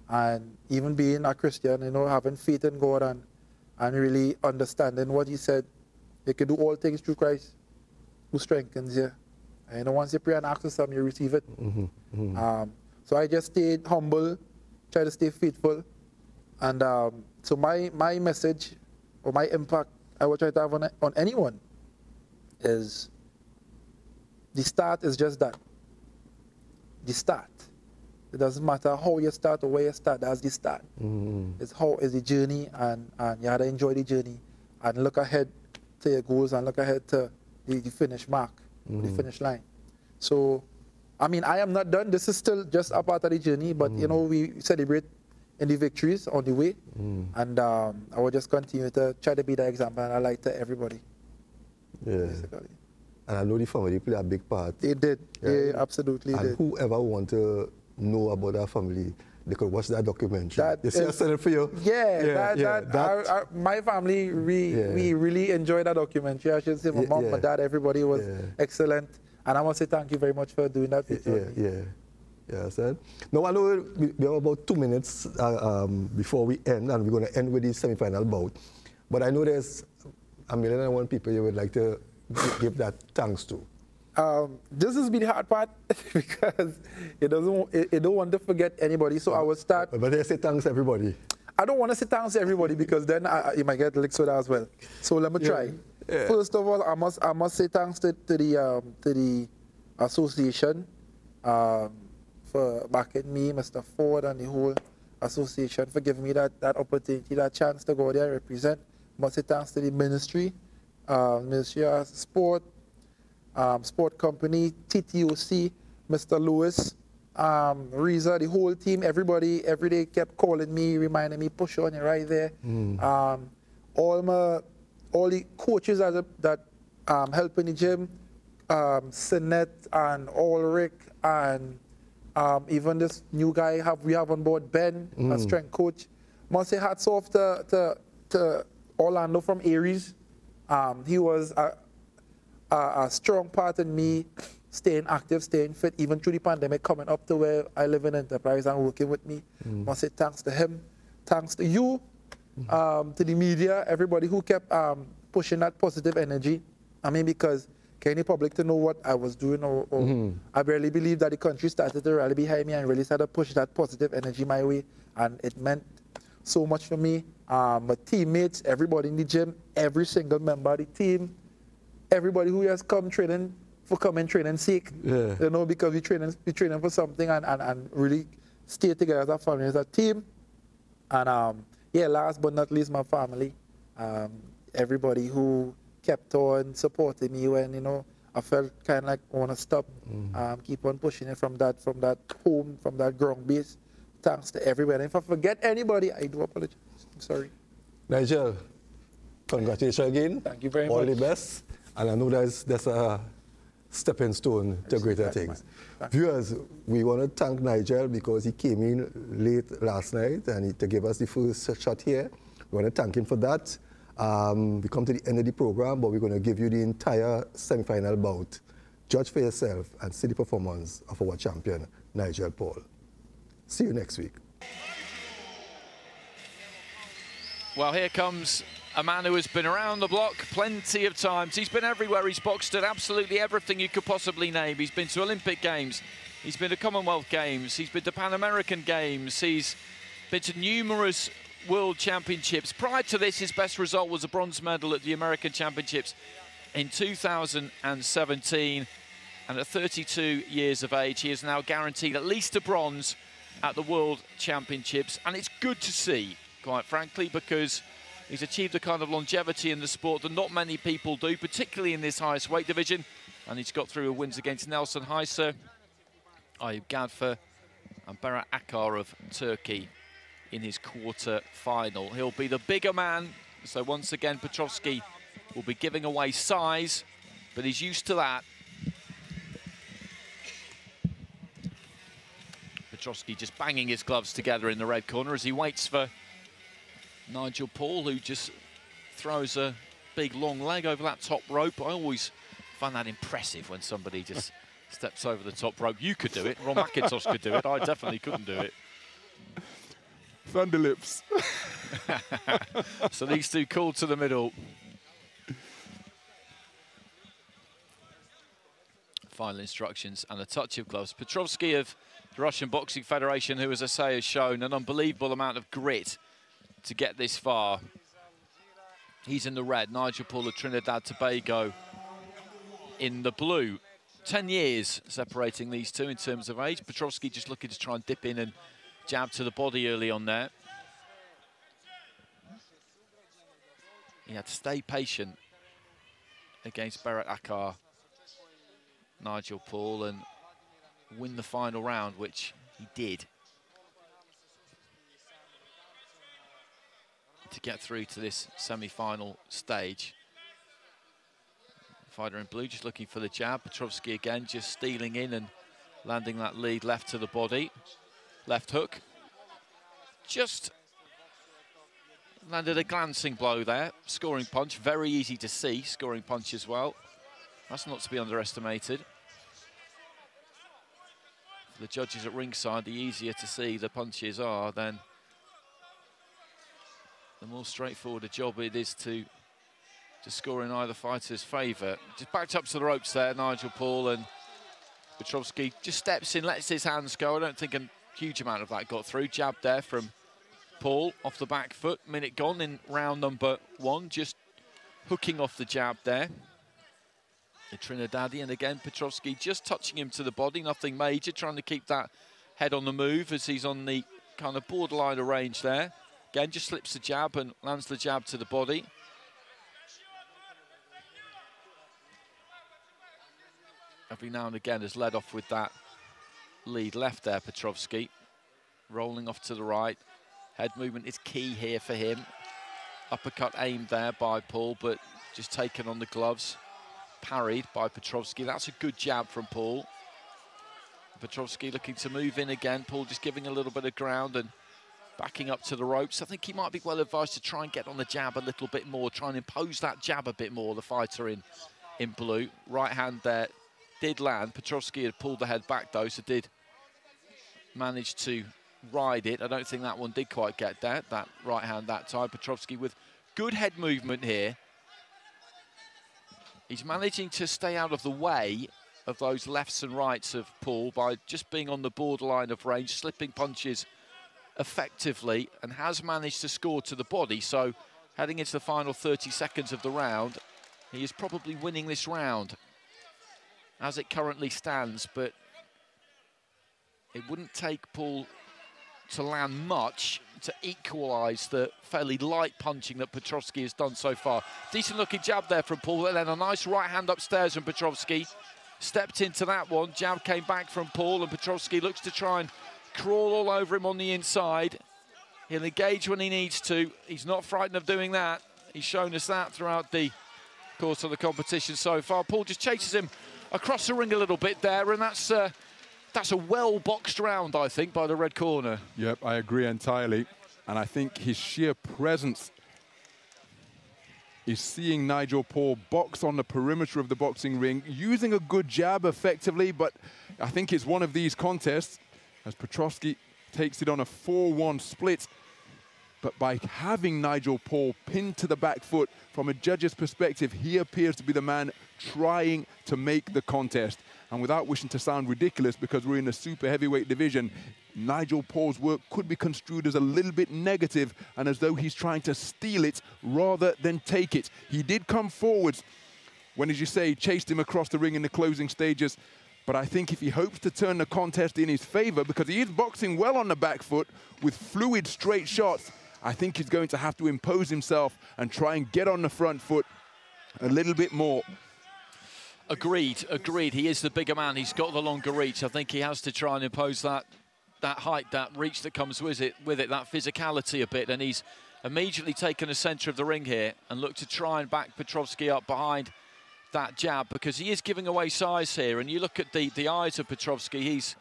And even being a Christian, you know, having faith in God and really understanding what he said, you can do all things through Christ who strengthens you. And you know, once you pray and ask for something, you receive it. So I just stayed humble, try to stay faithful. And so my message or my impact I will try to have on anyone is the start is just that. The start. It doesn't matter how you start or where you start, that's the start. It's how is the journey, and you have to enjoy the journey and look ahead to your goals and look ahead to the finish mark, the finish line. So, I mean, I am not done. This is still just a part of the journey, but you know, we celebrate in the victories on the way, and I will just continue to try to be the example, and I like to everybody. Yeah. Basically. And I know the family play a big part. They did. They absolutely and did. Whoever want to know about our family, they could watch that documentary. You see, I said it for you. My family, we really enjoyed that documentary. I should say my mom, my dad, everybody was excellent. And I want to say thank you very much for doing that. Yeah, sir. Now, I know we have about 2 minutes before we end, and we're going to end with the semi-final bout. But I know there's 1,001 people you would like to give that thanks to. This has been the hard part because it don't want to forget anybody. So I will start. But they say thanks everybody. I don't want to say thanks to everybody because then you might get licked with that as well. So let me try. Yeah. First of all, I must say thanks to the association for backing me, Mr. Ford, and the whole association for giving me that opportunity, that chance to go there and represent. I must say thanks to the ministry, Ministry of Sport, Sport Company, TTOC, Mr. Lewis, Reza, the whole team, everybody, every day kept calling me, reminding me, push on, you're right there. All the coaches that help in the gym, Sinet and Ulrich, and even this new guy we have on board, Ben, a strength coach. Must say hats off to Orlando from Aries. He was a strong part in me staying active, staying fit, even through the pandemic, coming up to where I live in Enterprise and working with me. Must say thanks to him, thanks to you, to the media, everybody who kept pushing that positive energy. I mean, because any public to know what I was doing, or I barely believe that the country started to rally behind me and really started to push that positive energy my way, and it meant so much for me. My teammates, everybody in the gym, every single member of the team, everybody who has come training for coming training sake, you know, because we training for something and really stay together as a family, as a team. And yeah, last but not least, my family. Everybody who kept on supporting me when, you know, I felt kind of like I want to stop. Keep on pushing it from that home, from that ground base. Thanks to everybody. If I forget anybody, I do apologize. I'm sorry. Nigel, congratulations again. Thank you very All much. the best. And I know that's a stepping stone to greater things. Viewers, we want to thank Nigel because he came in late last night and to give us the first shot here. We want to thank him for that. We come to the end of the program, but we're going to give you the entire semi-final bout. Judge for yourself and see the performance of our champion, Nigel Paul. See you next week. Well, here comes a man who has been around the block plenty of times. He's been everywhere. He's boxed at absolutely everything you could possibly name. He's been to Olympic Games. He's been to Commonwealth Games. He's been to Pan American Games. He's been to numerous World Championships. Prior to this, his best result was a bronze medal at the American Championships in 2017. And at 32 years of age, he is now guaranteed at least a bronze at the World Championships. And it's good to see, quite frankly, because he's achieved a kind of longevity in the sport that not many people do, particularly in this highest weight division. And he's got through wins against Nelson Heiser, Ayub Gadfer and Berat Akar of Turkey in his quarter-final. He'll be the bigger man, so once again Petrovsky will be giving away size, but he's used to that. Petrovsky just banging his gloves together in the red corner as he waits for Nigel Paul, who just throws a big long leg over that top rope. I always find that impressive when somebody just steps over the top rope. You could do it, Ron McIntosh could do it, I definitely couldn't do it. Thunder lips. So these two called to the middle. Final instructions and a touch of gloves. Petrovsky of the Russian Boxing Federation, who, as I say, has shown an unbelievable amount of grit to get this far. He's in the red. Nigel Paul of Trinidad Tobago in the blue. 10 years separating these two in terms of age. Petrovsky just looking to try and dip in and jab to the body early on there. He had to stay patient against Berat Akar, Nigel Paul, and win the final round, which he did, to get through to this semi-final stage. Fighter in blue just looking for the jab. Petrovsky again just stealing in and landing that lead left to the body. Left hook. Just landed a glancing blow there. Scoring punch, very easy to see. Scoring punch as well. That's not to be underestimated. For the judges at ringside, the easier to see the punches are, then the more straightforward a job it is to score in either fighter's favour. Just backed up to the ropes there, Nigel Paul, and Petrovsky just steps in, lets his hands go. I don't think a huge amount of that got through. Jab there from Paul off the back foot. Minute gone in round number one, just hooking off the jab there. The Trinidadian again, Petrovsky just touching him to the body, nothing major, trying to keep that head on the move as he's on the kind of borderline of range there. Again, just slips the jab and lands the jab to the body. Every now and again has led off with that lead left there, Petrovsky. Rolling off to the right. Head movement is key here for him. Uppercut aimed there by Paul, but just taken on the gloves. Parried by Petrovsky. That's a good jab from Paul. Petrovsky looking to move in again. Paul just giving a little bit of ground and backing up to the ropes. I think he might be well advised to try and get on the jab a little bit more, try and impose that jab a bit more, the fighter in blue. Right hand there did land. Petrovsky had pulled the head back though, so did manage to ride it. I don't think that one did quite get that right hand that time. Petrovsky with good head movement here. He's managing to stay out of the way of those lefts and rights of Paul by just being on the borderline of range, slipping punches effectively, and has managed to score to the body. So heading into the final 30 seconds of the round, he is probably winning this round as it currently stands, but it wouldn't take Paul to land much to equalise the fairly light punching that Petrovsky has done so far. Decent looking jab there from Paul, and then a nice right hand upstairs from Petrovsky. Stepped into that one, jab came back from Paul, and Petrovsky looks to try and crawl all over him on the inside. He'll engage when he needs to. He's not frightened of doing that. He's shown us that throughout the course of the competition so far. Paul just chases him across the ring a little bit there, and that's a well-boxed round, I think, by the red corner. Yep, I agree entirely. And I think his sheer presence is seeing Nigel Paul box on the perimeter of the boxing ring, using a good jab effectively, but I think it's one of these contests as Petrovsky takes it on a 4-1 split. But by having Nigel Paul pinned to the back foot, from a judge's perspective, he appears to be the man trying to make the contest. And without wishing to sound ridiculous, because we're in the super heavyweight division, Nigel Paul's work could be construed as a little bit negative and as though he's trying to steal it rather than take it. He did come forwards when, as you say, chased him across the ring in the closing stages. But I think if he hopes to turn the contest in his favor, because he is boxing well on the back foot with fluid straight shots, I think he's going to have to impose himself and try and get on the front foot a little bit more. Agreed, agreed. He is the bigger man. He's got the longer reach. I think he has to try and impose that height, that reach that comes with it, that physicality a bit. And he's immediately taken the centre of the ring here and looked to try and back Petrovsky up behind that jab, because he is giving away size here. And you look at the eyes of Petrovsky, he's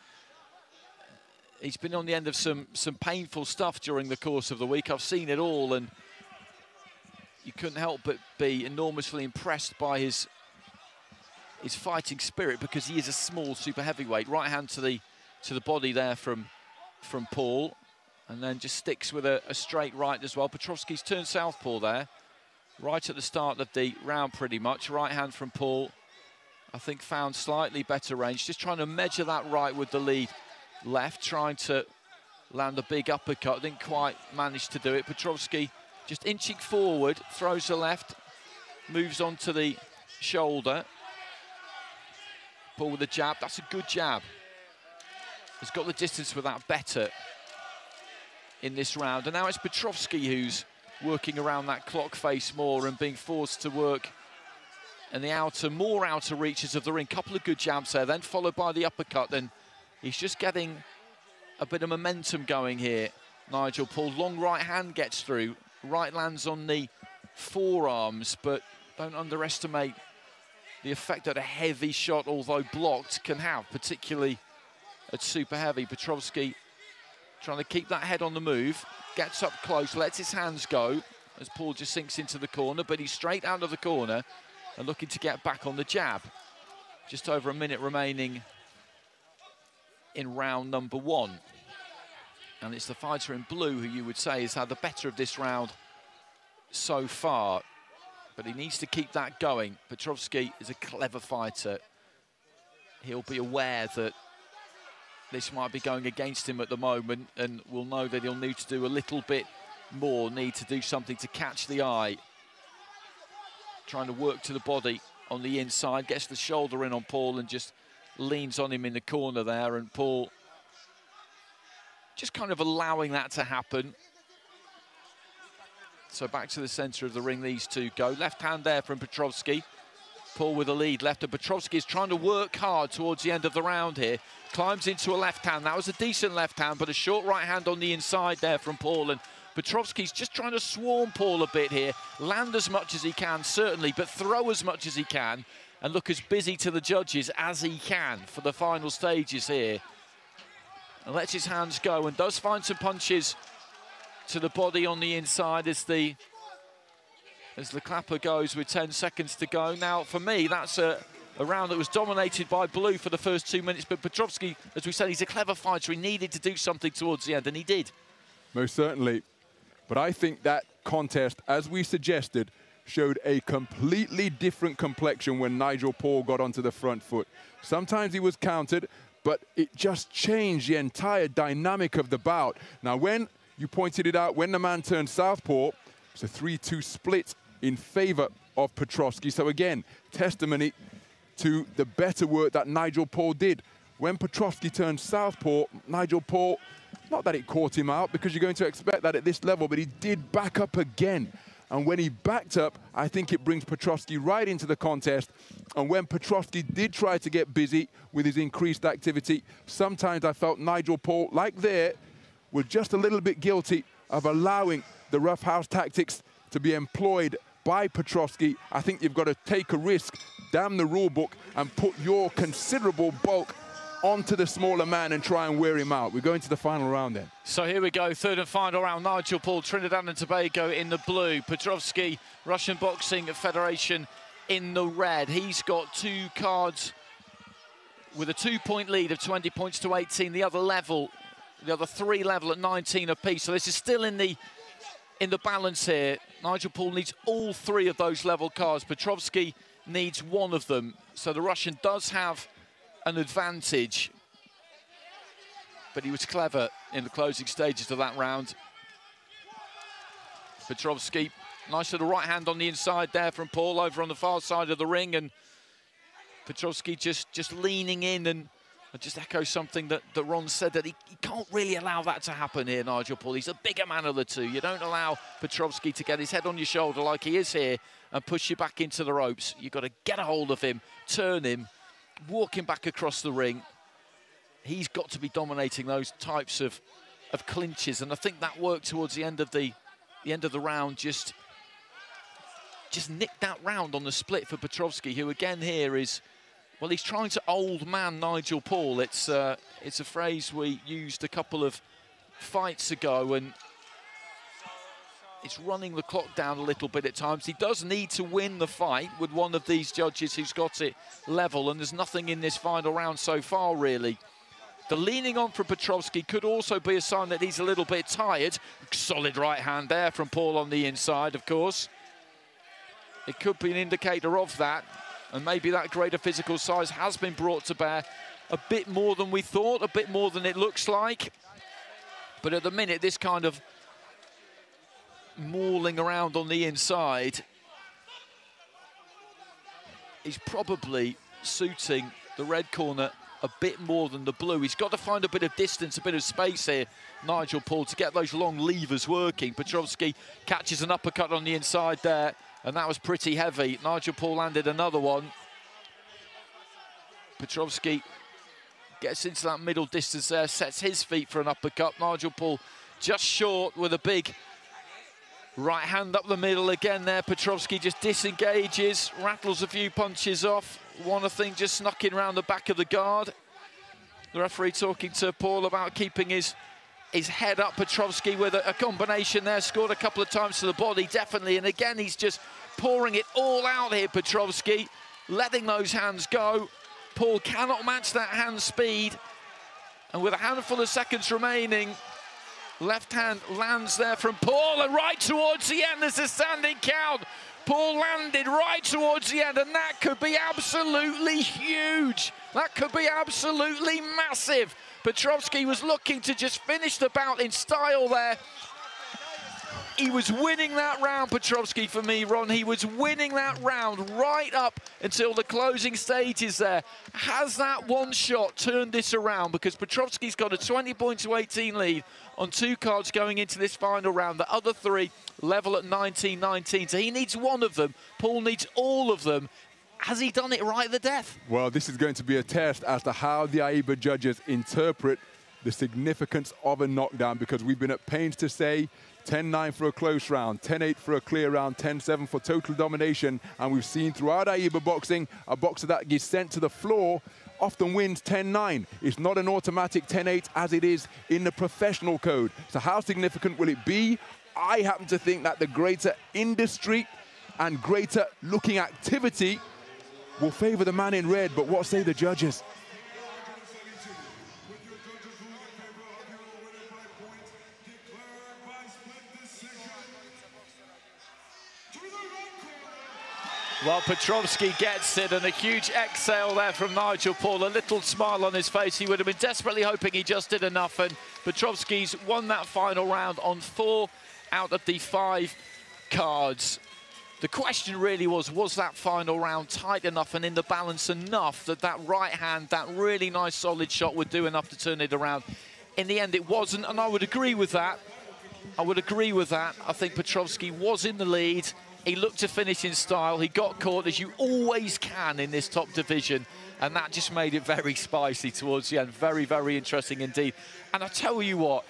been on the end of some painful stuff during the course of the week. I've seen it all, and you couldn't help but be enormously impressed by his fighting spirit, because he is a small super heavyweight. Right hand to the body there from Paul, and then just sticks with a straight right as well. Petrovsky's turned southpaw there, right at the start of the round pretty much. Right hand from Paul, I think found slightly better range, just trying to measure that right with the lead left, trying to land a big uppercut, didn't quite manage to do it. Petrovsky just inching forward, throws the left, moves on to the shoulder. Paul with a jab, that's a good jab. Has got the distance with that better in this round. And now it's Petrovsky who's working around that clock face more and being forced to work in the more outer reaches of the ring. Couple of good jabs there, then followed by the uppercut. Then he's just getting a bit of momentum going here. Nigel Paul, long right hand gets through. Right lands on the forearms, but don't underestimate the effect that a heavy shot, although blocked, can have, particularly at super heavy. Petrovsky trying to keep that head on the move, gets up close, lets his hands go as Paul just sinks into the corner, but he's straight out of the corner and looking to get back on the jab. Just over a minute remaining in round number 1. And it's the fighter in blue who you would say has had the better of this round so far. But he needs to keep that going. Petrovsky is a clever fighter. He'll be aware that this might be going against him at the moment, and will know that he'll need to do a little bit more, need to do something to catch the eye. Trying to work to the body on the inside, gets the shoulder in on Paul and just leans on him in the corner there, and Paul just kind of allowing that to happen. So back to the centre of the ring, these two go. Left hand there from Petrovsky. Paul with a lead left, and Petrovsky is trying to work hard towards the end of the round here. Climbs into a left hand. That was a decent left hand, but a short right hand on the inside there from Paul. And Petrovsky's just trying to swarm Paul a bit here. Land as much as he can, certainly, but throw as much as he can and look as busy to the judges as he can for the final stages here. And lets his hands go and does find some punches to the body on the inside as the clapper goes with 10 seconds to go. Now, for me, that's a round that was dominated by blue for the first 2 minutes, but Petrovsky, as we said, he's a clever fighter. He needed to do something towards the end, and he did. Most certainly. But I think that contest, as we suggested, showed a completely different complexion when Nigel Paul got onto the front foot. Sometimes he was countered, but it just changed the entire dynamic of the bout. Now, when you pointed it out, when the man turned southpaw, it's a 3-2 split in favor of Petrovsky. So again, testimony to the better work that Nigel Paul did. When Petrovsky turned southpaw, Nigel Paul Not that it caught him out, because you're going to expect that at this level, but he did back up again. And when he backed up, I think it brings Petrovsky right into the contest. And when Petrovsky did try to get busy with his increased activity, sometimes I felt Nigel Paul, like there, was just a little bit guilty of allowing the roughhouse tactics to be employed by Petrovsky. I think you've got to take a risk, damn the rule book, and put your considerable bulk onto the smaller man and try and wear him out. We're going to the final round then. So here we go, third and final round. Nigel Paul, Trinidad and Tobago in the blue. Petrovsky, Russian Boxing Federation in the red. He's got 2 cards with a 2-point lead of 20 points to 18. The other 3 level at 19 apiece. So this is still in the balance here. Nigel Paul needs all 3 of those level cards. Petrovsky needs 1 of them. So the Russian does have an advantage, but he was clever in the closing stages of that round. Petrovsky, nice little right hand on the inside there from Paul over on the far side of the ring, and Petrovsky just leaning in, and I just echo something that Ron said, that he can't really allow that to happen here, Nigel Paul. He's a bigger man of the 2. You don't allow Petrovsky to get his head on your shoulder like he is here and push you back into the ropes. You've got to get a hold of him, turn him, walk him back across the ring. He's got to be dominating those types of clinches, and I think that worked towards the end of the round. Just nicked that round on the split for Petrovsky, who again here is, well, he's trying to old man Nigel Paul. It's a phrase we used a couple of fights ago, and it's running the clock down a little bit at times. He does need to win the fight with one of these judges who's got it level, and there's nothing in this final round so far, really. The leaning on from Petrovsky could also be a sign that he's a little bit tired. Solid right hand there from Paul on the inside, of course. It could be an indicator of that, and maybe that greater physical size has been brought to bear a bit more than we thought, a bit more than it looks like. But at the minute, this kind of mauling around on the inside is probably suiting the red corner a bit more than the blue. He's got to find a bit of distance, a bit of space here, Nigel Paul, to get those long levers working. Petrovsky catches an uppercut on the inside there, and that was pretty heavy. Nigel Paul landed another one. Petrovsky gets into that middle distance there, sets his feet for an uppercut. Nigel Paul just short with a big right hand up the middle again there. Petrovsky just disengages, rattles a few punches off. One, I think, just snuck in around the back of the guard. The referee talking to Paul about keeping his head up. Petrovsky with a combination there, scored a couple of times to the body, definitely. And again, he's just pouring it all out here, Petrovsky, letting those hands go. Paul cannot match that hand speed. And with a handful of seconds remaining, left hand lands there from Paul, and right towards the end, there's a standing count. Paul landed right towards the end, and that could be absolutely huge. That could be absolutely massive. Petrovsky was looking to just finish the bout in style there. He was winning that round, Petrovsky, for me, Ron. He was winning that round right up until the closing stages there. Has that one shot turned this around? Because Petrovsky's got a 20-18 lead on 2 cards going into this final round. The other 3 level at 19-19. So he needs one of them. Paul needs all of them. Has he done it right at the death? Well, this is going to be a test as to how the Aiba judges interpret the significance of a knockdown, because we've been at pains to say 10-9 for a close round, 10-8 for a clear round, 10-7 for total domination. And we've seen throughout Aiba boxing, a boxer that gets sent to the floor often wins 10-9. It's not an automatic 10-8 as it is in the professional code. So how significant will it be? I happen to think that the greater industry and greater looking activity will favor the man in red, but what say the judges? Well, Petrovsky gets it, and a huge exhale there from Nigel Paul, a little smile on his face. He would have been desperately hoping he just did enough, and Petrovsky's won that final round on 4 out of the 5 cards. The question really was that final round tight enough and in the balance enough that that right hand, that really nice solid shot would do enough to turn it around? in the end it wasn't, and I would agree with that. I would agree with that. I think Petrovsky was in the lead. He looked to finish in style. He got caught, as you always can in this top division, and that just made it very spicy towards the end. Very, very interesting indeed. And I tell you what,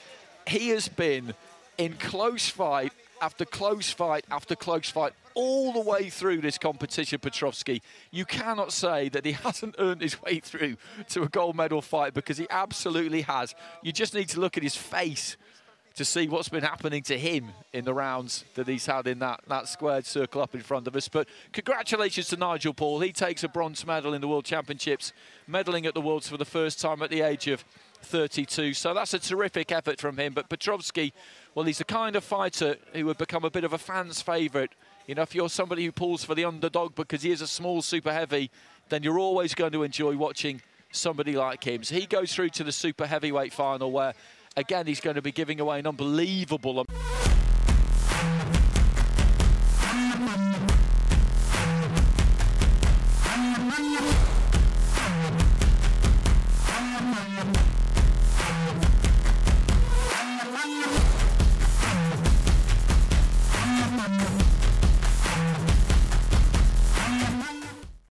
he has been in close fight after close fight after close fight all the way through this competition, Petrovsky. You cannot say that he hasn't earned his way through to a gold medal fight, because he absolutely has. You just need to look at his face to see what's been happening to him in the rounds that he's had in that squared circle up in front of us. But congratulations to Nigel Paul. He takes a bronze medal in the World Championships, medaling at the Worlds for the first time at the age of 32. So that's a terrific effort from him. But Petrovsky, well, he's the kind of fighter who would become a bit of a fan's favourite. You know, if you're somebody who pulls for the underdog because he is a small super heavy, then you're always going to enjoy watching somebody like him. So he goes through to the super heavyweight final, where again, he's going to be giving away an unbelievable